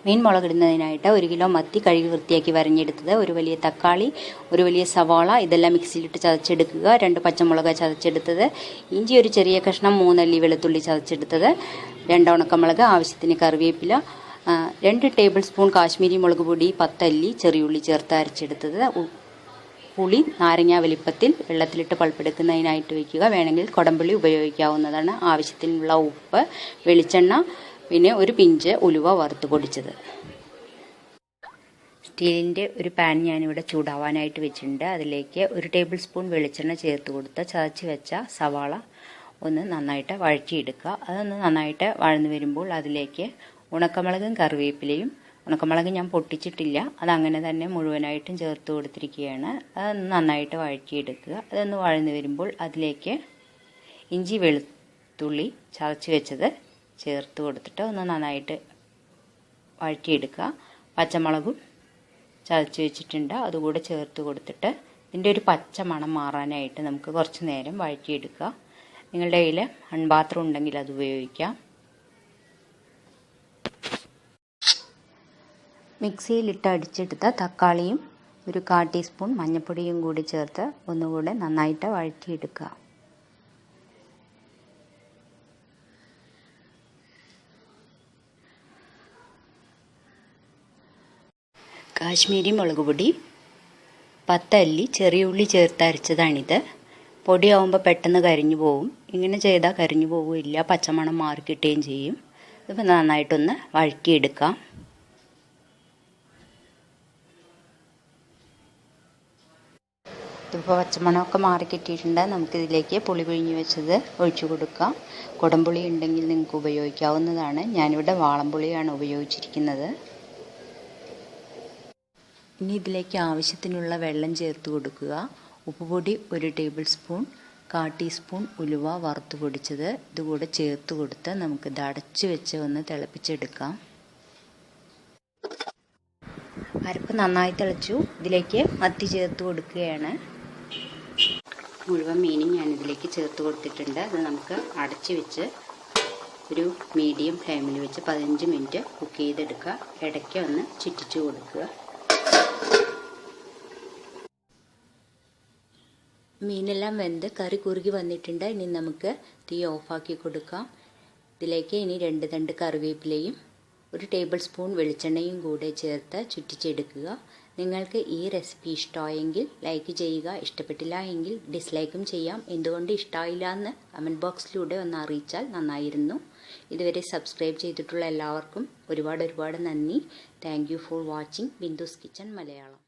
മീൻ മുളകിടുന്നതിനായിട്ട് 1 kilo മത്തി കഴുകി വൃത്തിയാക്കി വരഞ്ഞെടുത്തത്, ഒരു വലിയ തക്കാളി, ഒരു വലിയ സവാള, ഇതെല്ലാം മിക്സിയിലിട്ട് ചതച്ചെടുക്കുക. 2 പച്ചമുളക് ചതച്ചെടുത്തത്, ഇഞ്ചി ഒരു ചെറിയ കഷ്ണം, 3 അല്ലി വെളുത്തുള്ളി ചതച്ചെടുത്തത്, 2 ഉണക്കമുളക്, ആവശ്യത്തിന് കറിവേപ്പില, 2 ടേബിൾ സ്പൂൺ കാശ്മീരി മുളക് പൊടി, 10 അല്ലി ചെറിയുള്ളി ചേർത്ത് അരച്ചെടുത്തത്, പുളി നാരങ്ങ വലിപ്പത്തിൽ വെള്ളത്തിലിട്ട് പൾപ്പെടുക്കുന്നതിനായിട്ട് വയ്ക്കുക. വേണമെങ്കിൽ കുടംപുളി ഉപയോഗിക്കാവുന്നതാണ്. ആവശ്യത്തിനുള്ള ഉപ്പ്, വെളിച്ചെണ്ണ, പിന്നെ ഒരു പിഞ്ച് ഉലുവ വറുത്ത് പൊടിച്ചത്. സ്റ്റീലിൻ്റെ ഒരു പാൻ ഞാനിവിടെ ചൂടാവാനായിട്ട് വെച്ചിട്ടുണ്ട്. അതിലേക്ക് 1 ടേബിൾ സ്പൂൺ വെളിച്ചെണ്ണ ചേർത്ത് കൊടുത്ത് ചതച്ച് വെച്ച സവാള ഒന്ന് നന്നായിട്ട് വഴറ്റിയെടുക്കുക. അതൊന്ന് നന്നായിട്ട് വഴന്നു വരുമ്പോൾ അതിലേക്ക് ഉണക്കമുളകും കറിവേപ്പിലയും, ഉണക്കമുളക് ഞാൻ പൊട്ടിച്ചിട്ടില്ല, അതങ്ങനെ തന്നെ മുഴുവനായിട്ടും ചേർത്ത് കൊടുത്തിരിക്കുകയാണ്. അതൊന്ന് നന്നായിട്ട് വഴറ്റിയെടുക്കുക. അതൊന്ന് വഴന്നു വരുമ്പോൾ അതിലേക്ക് ഇഞ്ചി വെളുത്തുള്ളി ചതച്ച് വെച്ചത് ചേർത്ത് കൊടുത്തിട്ട് ഒന്ന് നന്നായിട്ട് വഴറ്റിയെടുക്കുക. പച്ചമുളകും ചതച്ച് വെച്ചിട്ടുണ്ട്, അതുകൂടെ ചേർത്ത് കൊടുത്തിട്ട് ഇതിൻ്റെ ഒരു പച്ച മണം മാറാനായിട്ട് നമുക്ക് കുറച്ച് നേരം വഴറ്റിയെടുക്കുക. നിങ്ങളുടെ കയ്യിൽ മൺപാത്രം ഉണ്ടെങ്കിൽ അത് ഉപയോഗിക്കാം. മിക്സിയിലിട്ട് അടിച്ചെടുത്ത തക്കാളിയും 1/4 ടീസ്പൂൺ മഞ്ഞൾപ്പൊടിയും കൂടി ചേർത്ത് ഒന്നുകൂടെ നന്നായിട്ട് വഴറ്റിയെടുക്കുക. കാശ്മീരി മുളക് പൊടി, 10 അല്ലി ചെറിയ ഉള്ളി ചേർത്ത് അരച്ചതാണിത്. പൊടിയാവുമ്പോൾ പെട്ടെന്ന് കരിഞ്ഞു പോകും. ഇങ്ങനെ ചെയ്താൽ കരിഞ്ഞു പോവുകയില്ല, പച്ചമണം മാറിക്കിട്ടുകയും ചെയ്യും. ഇതിപ്പോൾ നന്നായിട്ടൊന്ന് വഴറ്റിയെടുക്കാം. ഇപ്പോൾ പച്ചമണമൊക്കെ മാറിക്കിട്ടിയിട്ടുണ്ട്. നമുക്കിതിലേക്ക് പുളി പിഴിഞ്ഞ് വെച്ചത് ഒഴിച്ചു കൊടുക്കാം. കുടംപുളി ഉണ്ടെങ്കിൽ നിങ്ങൾക്ക് ഉപയോഗിക്കാവുന്നതാണ്. ഞാനിവിടെ വാളംപുളിയാണ് ഉപയോഗിച്ചിരിക്കുന്നത്. ഇനി ഇതിലേക്ക് ആവശ്യത്തിനുള്ള വെള്ളം ചേർത്ത് കൊടുക്കുക. ഉപ്പുപൊടി 1 ടേബിൾ സ്പൂൺ, 1/4 ടീസ്പൂൺ ഉലുവ വറുത്ത് പൊടിച്ചത് ഇതുകൂടെ ചേർത്ത് കൊടുത്ത് നമുക്കിത് അടച്ച് വെച്ച് ഒന്ന് തിളപ്പിച്ചെടുക്കാം. അരപ്പ് നന്നായി തിളച്ചു. ഇതിലേക്ക് മത്തി ചേർത്ത് കൊടുക്കുകയാണ്. മുഴുവൻ മീനും ഞാനിതിലേക്ക് ചേർത്ത് കൊടുത്തിട്ടുണ്ട്. അത് നമുക്ക് അടച്ച് വെച്ച് ഒരു മീഡിയം ഫ്ലെയിമിൽ വെച്ച് 15 മിനിറ്റ് കുക്ക് ചെയ്തെടുക്കുക. ഇടയ്ക്ക് ഒന്ന് ചുറ്റിച്ചു കൊടുക്കുക. മീനെല്ലാം വെന്ത് കറി കുറുകി വന്നിട്ടുണ്ട്. ഇനി നമുക്ക് തീ ഓഫാക്കി കൊടുക്കാം. ഇതിലേക്ക് ഇനി 2 തണ്ട് കറിവേപ്പിലയും 1 ടേബിൾ സ്പൂൺ വെളിച്ചെണ്ണയും കൂടെ ചേർത്ത് ചുറ്റിച്ചെടുക്കുക. നിങ്ങൾക്ക് ഈ റെസിപ്പി ഇഷ്ടമായെങ്കിൽ ലൈക്ക് ചെയ്യുക, ഇഷ്ടപ്പെട്ടില്ല എങ്കിൽ ഡിസ്ലൈക്കും ചെയ്യാം. എന്തുകൊണ്ട് ഇഷ്ടമായില്ല എന്ന് കമൻറ്റ് ബോക്സിലൂടെ ഒന്ന് അറിയിച്ചാൽ നന്നായിരുന്നു. ഇതുവരെ സബ്സ്ക്രൈബ് ചെയ്തിട്ടുള്ള എല്ലാവർക്കും ഒരുപാട് നന്ദി. Thank you for watching ബിന്ദുസ് kitchen Malayalam.